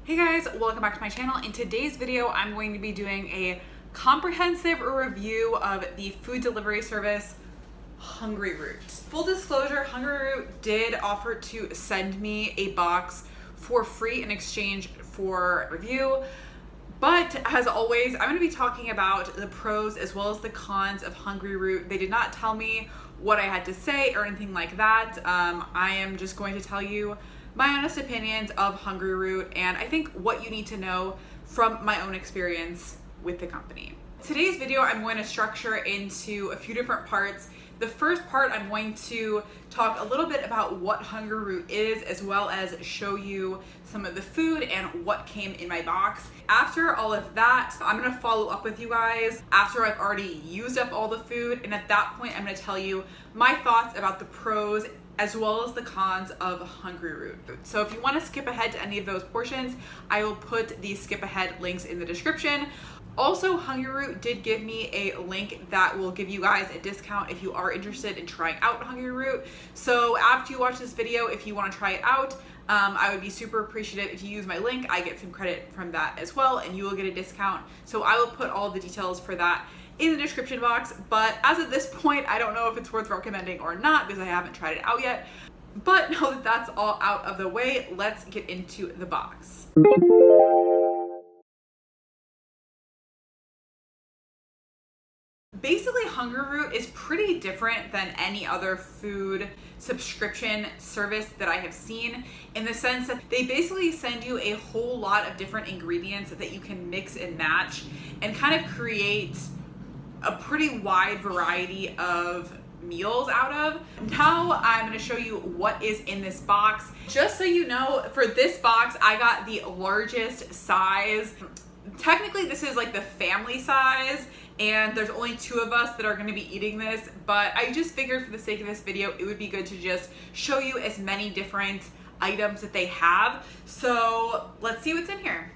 Hey guys, welcome back to my channel. In today's video, I'm going to be doing a comprehensive review of the food delivery service HungryRoot. Full disclosure, HungryRoot did offer to send me a box for free in exchange for review. But as always, I'm going to be talking about the pros as well as the cons of HungryRoot. They did not tell me what I had to say or anything like that. I am just going to tell you my honest opinions of HungryRoot and I think what you need to know from my own experience with the company. Today's video I'm going to structure into a few different parts. The first part, I'm going to talk a little bit about what HungryRoot is, as well as show you some of the food and what came in my box. After all of that, I'm gonna follow up with you guys after I've already used up all the food, and at that point, I'm gonna tell you my thoughts about the pros as well as the cons of HungryRoot. So if you want to skip ahead to any of those portions, I will put the skip ahead links in the description. Also, HungryRoot did give me a link that will give you guys a discount if you are interested in trying out HungryRoot. So after you watch this video, if you want to try it out, I would be super appreciative if you use my link. I get some credit from that as well, and you will get a discount. So I will put all the details for that in the description box, but as of this point, I don't know if it's worth recommending or not because I haven't tried it out yet. But now that that's all out of the way, let's get into the box. Basically, HungryRoot is pretty different than any other food subscription service that I have seen, in the sense that they basically send you a whole lot of different ingredients that you can mix and match and kind of create a pretty wide variety of meals out of. Now I'm going to show you what is in this box. Just so you know, for this box, I got the largest size. Technically, this is like the family size, and there's only 2 of us that are going to be eating this, but I just figured for the sake of this video, it would be good to just show you as many different items that they have. So let's see what's in here.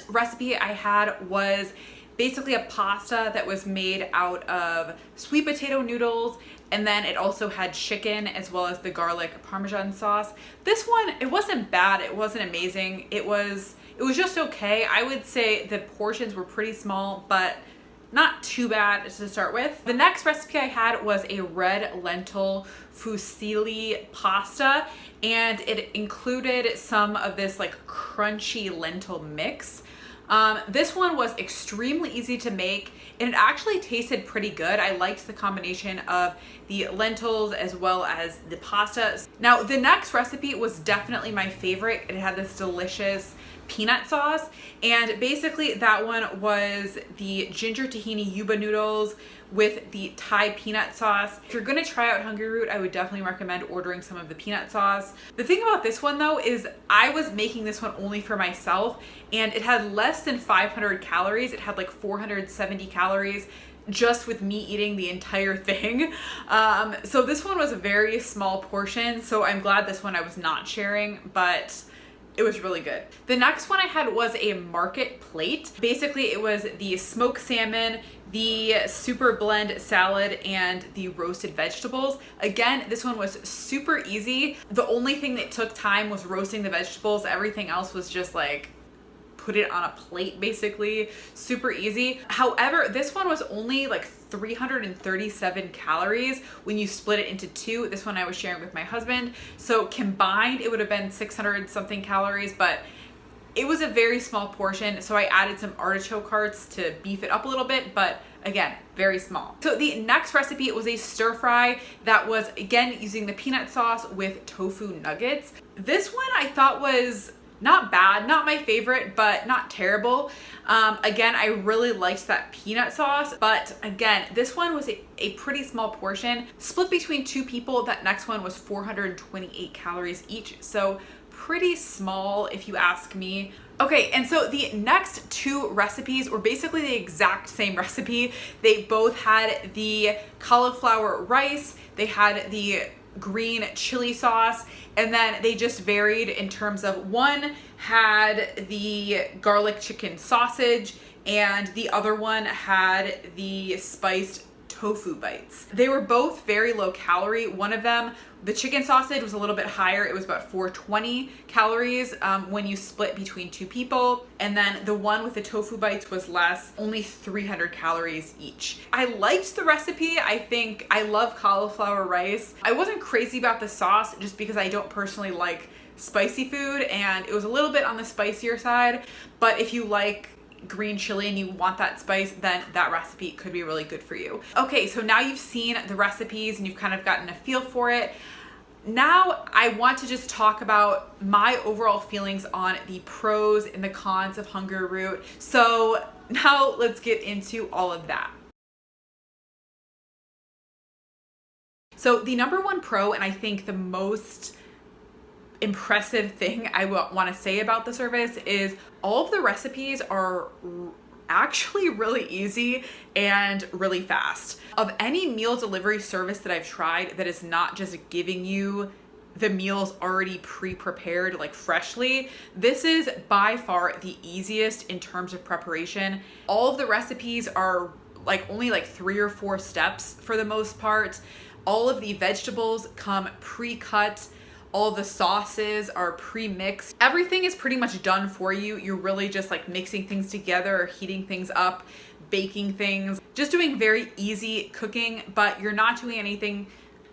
Recipe I had was basically a pasta that was made out of sweet potato noodles, and then it also had chicken as well as the garlic parmesan sauce. This one, it wasn't bad, it wasn't amazing, it was just okay. I would say the portions were pretty small, but not too bad to start with. The next recipe I had was a red lentil fusilli pasta, and it included some of this like crunchy lentil mix. This one was extremely easy to make, and it actually tasted pretty good. I liked the combination of the lentils as well as the pasta. Now, the next recipe was definitely my favorite. It had this delicious peanut sauce, and basically that one was the ginger tahini yuba noodles with the Thai peanut sauce. If you're gonna try out HungryRoot, I would definitely recommend ordering some of the peanut sauce. The thing about this one though is I was making this one only for myself, and it had less than 500 calories. It had like 470 calories. just with me eating the entire thing. So this one was a very small portion, so I'm glad this one I was not sharing, but it was really good. The next one I had was a market plate. Basically, it was the smoked salmon, the super blend salad, and the roasted vegetables. Again, this one was super easy. The only thing that took time was roasting the vegetables. Everything else was just like put it on a plate, basically. Super easy. However, this one was only like 337 calories when you split it into two. This one I was sharing with my husband. So combined, it would have been 600 something calories, but it was a very small portion. So I added some artichoke hearts to beef it up a little bit, but again, very small. So the next recipe was a stir fry that was, again, using the peanut sauce with tofu nuggets. This one I thought was not bad, not my favorite, but not terrible. Again, I really liked that peanut sauce, but again, this one was a pretty small portion. Split between two people, that next one was 428 calories each. So pretty small if you ask me. Okay, and so the next two recipes were basically the exact same recipe. They both had the cauliflower rice, they had the green chili sauce, and then they just varied in terms of one had the garlic chicken sausage and the other one had the spiced tofu bites. They were both very low calorie. One of them, the chicken sausage, was a little bit higher. It was about 420 calories when you split between two people. And then the one with the tofu bites was less, only 300 calories each. I liked the recipe. I think I love cauliflower rice. I wasn't crazy about the sauce just because I don't personally like spicy food, and it was a little bit on the spicier side. But if you like green chili and you want that spice, then that recipe could be really good for you. Okay, so now you've seen the recipes and you've kind of gotten a feel for it. Now I want to just talk about my overall feelings on the pros and the cons of HungryRoot. So now let's get into all of that. So the number one pro, and I think the most impressive thing I want to say about the service, is all of the recipes are actually really easy and really fast. Of any meal delivery service that I've tried that is not just giving you the meals already pre-prepared, like freshly, this is by far the easiest in terms of preparation. All of the recipes are only 3 or 4 steps for the most part. All of the vegetables come pre-cut. All the sauces are pre-mixed. Everything is pretty much done for you. You're really just mixing things together, or heating things up, baking things, just doing very easy cooking, but you're not doing anything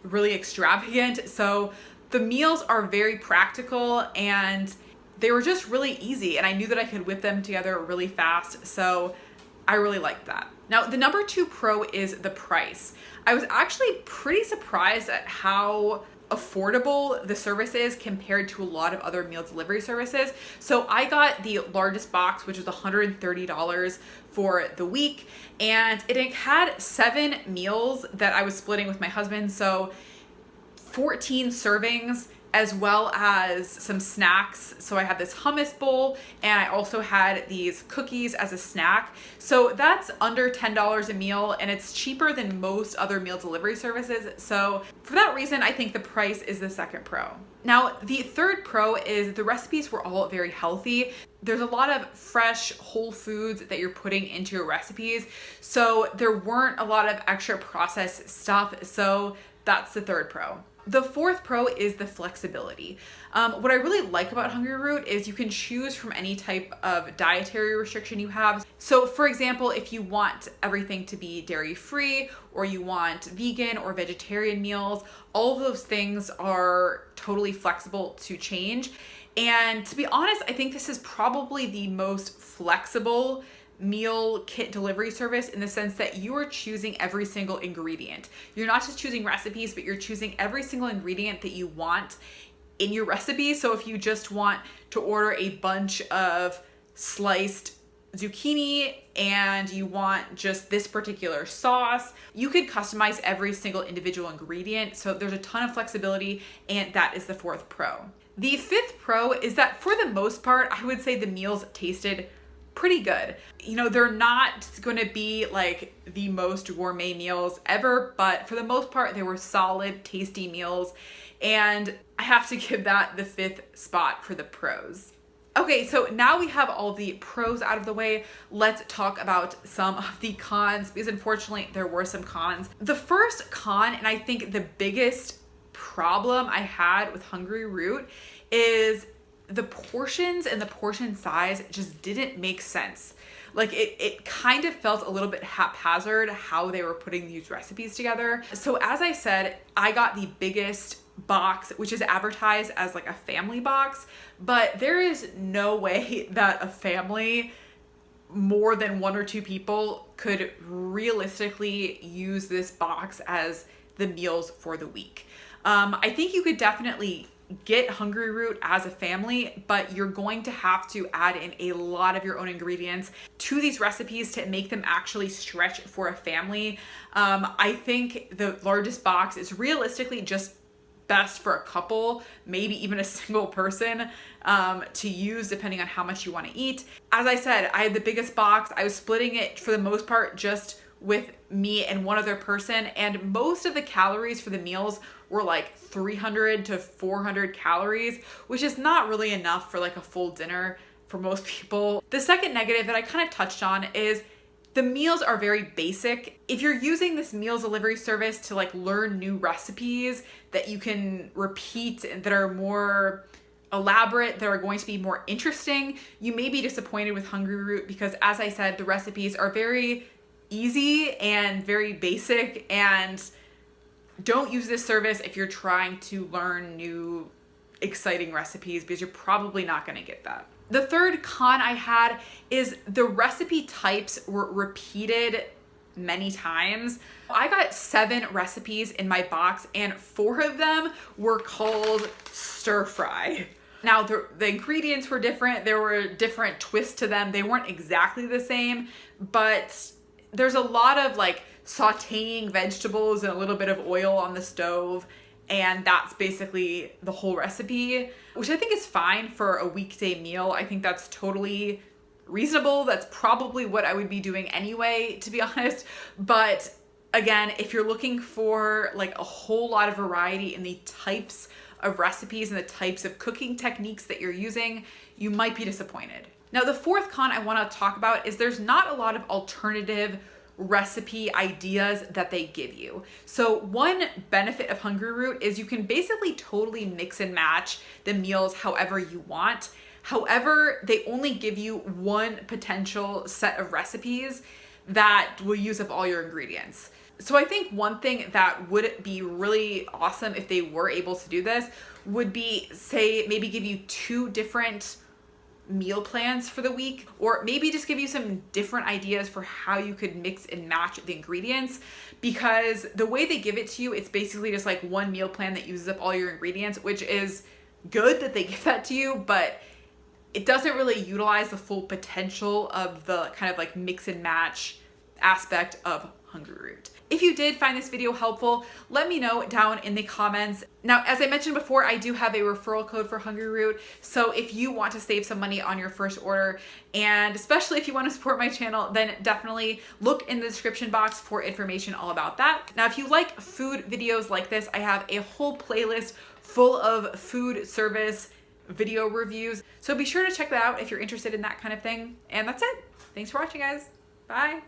really extravagant. So the meals are very practical and they were just really easy. And I knew that I could whip them together really fast. So I really liked that. Now, the number 2 pro is the price. I was actually pretty surprised at how affordable the service is compared to a lot of other meal delivery services. So I got the largest box, which was $130 for the week, and it had 7 meals that I was splitting with my husband. So 14 servings, as well as some snacks. So I had this hummus bowl, and I also had these cookies as a snack. So that's under $10 a meal, and it's cheaper than most other meal delivery services. So for that reason, I think the price is the second pro. Now, the third pro is the recipes were all very healthy. There's a lot of fresh, whole foods that you're putting into your recipes. So there weren't a lot of extra processed stuff. So that's the third pro. The fourth pro is the flexibility. What I really like about HungryRoot is you can choose from any type of dietary restriction you have. So for example, if you want everything to be dairy-free, or you want vegan or vegetarian meals, all of those things are totally flexible to change. And to be honest, I think this is probably the most flexible meal kit delivery service, in the sense that you are choosing every single ingredient. You're not just choosing recipes, but you're choosing every single ingredient that you want in your recipe. So if you just want to order a bunch of sliced zucchini and you want just this particular sauce, you could customize every single individual ingredient. So there's a ton of flexibility, and that is the fourth pro. The fifth pro is that for the most part, I would say the meals tasted pretty good. You know, they're not gonna be like the most gourmet meals ever, but for the most part, they were solid, tasty meals. And I have to give that the 5th spot for the pros. Okay, so now we have all the pros out of the way. Let's talk about some of the cons, because unfortunately there were some cons. The first con, and I think the biggest problem I had with HungryRoot, is the portions and the portion size just didn't make sense. Like it kind of felt a little bit haphazard how they were putting these recipes together. So as I said, I got the biggest box, which is advertised as like a family box, but there is no way that a family, more than 1 or 2 people, could realistically use this box as the meals for the week. I think you could definitely get HungryRoot as a family, but you're going to have to add in a lot of your own ingredients to these recipes to make them actually stretch for a family. I think the largest box is realistically just best for a couple, maybe even a single person to use depending on how much you want to eat. As I said, I had the biggest box. I was splitting it for the most part just with me and one other person, and most of the calories for the meals were like 300 to 400 calories, which is not really enough for like a full dinner for most people. The second negative that I kind of touched on is the meals are very basic. If you're using this meals delivery service to like learn new recipes that you can repeat and that are more elaborate, that are going to be more interesting, you may be disappointed with HungryRoot, because as I said, the recipes are very easy and very basic, and don't use this service if you're trying to learn new exciting recipes, because you're probably not going to get that. The third con I had is the recipe types were repeated many times. I got 7 recipes in my box, and 4 of them were called stir fry. Now the ingredients were different. There were different twists to them. They weren't exactly the same, but there's a lot of like sauteing vegetables and a little bit of oil on the stove, and that's basically the whole recipe, which I think is fine for a weekday meal. I think that's totally reasonable. That's probably what I would be doing anyway, to be honest. But again, if you're looking for like a whole lot of variety in the types of recipes and the types of cooking techniques that you're using, you might be disappointed. Now, the fourth con I want to talk about is there's not a lot of alternative recipe ideas that they give you. So one benefit of HungryRoot is you can basically totally mix and match the meals however you want. However, they only give you one potential set of recipes that will use up all your ingredients. So I think one thing that would be really awesome if they were able to do this would be, say, maybe give you 2 different meal plans for the week, or maybe just give you some different ideas for how you could mix and match the ingredients, because the way they give it to you, it's basically just like one meal plan that uses up all your ingredients, which is good that they give that to you, but it doesn't really utilize the full potential of the kind of like mix and match aspect of HungryRoot. If you did find this video helpful, let me know down in the comments. Now, as I mentioned before, I do have a referral code for HungryRoot. So if you want to save some money on your first order, and especially if you want to support my channel, then definitely look in the description box for information all about that. Now, if you like food videos like this, I have a whole playlist full of food service video reviews. So be sure to check that out if you're interested in that kind of thing. And that's it. Thanks for watching, guys. Bye.